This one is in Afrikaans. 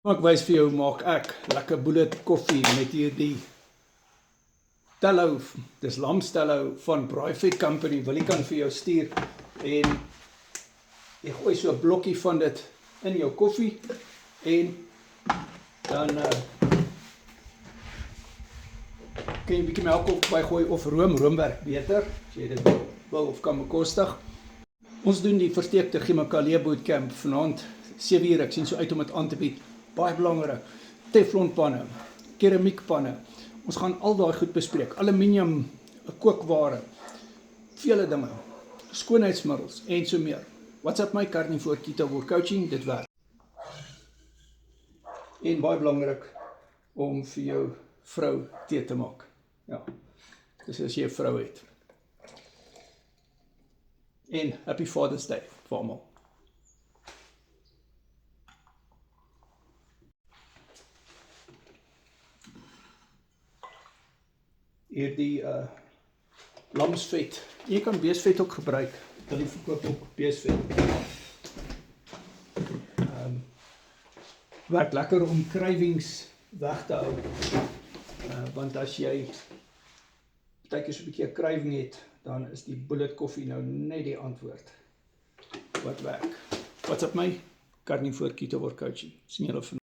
Ek wys vir jou, maak ek lekker bullet koffie met hierdie tallow, dis lamstallow van Braaivet Company, Willie kan vir jou stuur, en jy gooi so 'n blokkie van dit in jou koffie, en dan kan jy 'n bietjie melk op bygooi, of room werk beter, as jy dit wil of kan bekostig. Ons doen die versteekte chemikalie bootcamp vanaand, 7 uur, ek sien so uit om dit aan te bied, baie belangrik, teflonpanne, keramiekpanne, ons gaan al daai goed bespreek, aluminium, kookware, vele dinge, skoonheidsmiddels en so meer. WhatsApp my Carnivore Keto Coaching, dit werk. En baie belangrik om vir jou vrou tee te maak. Ja, dis as jy 'n vrou het. En Happy Father's Day vir almal. Hierdie lamsvet, jy kan beesvet ook gebruik, hulle verkoop ook beesvet. Werk lekker om cravings weg te hou, want as jy partykeer so 'n bietjie 'n craving het, dan is die bullet koffie nou net die antwoord wat werk. WhatsApp my, Carnivore Keto Coaching, sien julle vandag.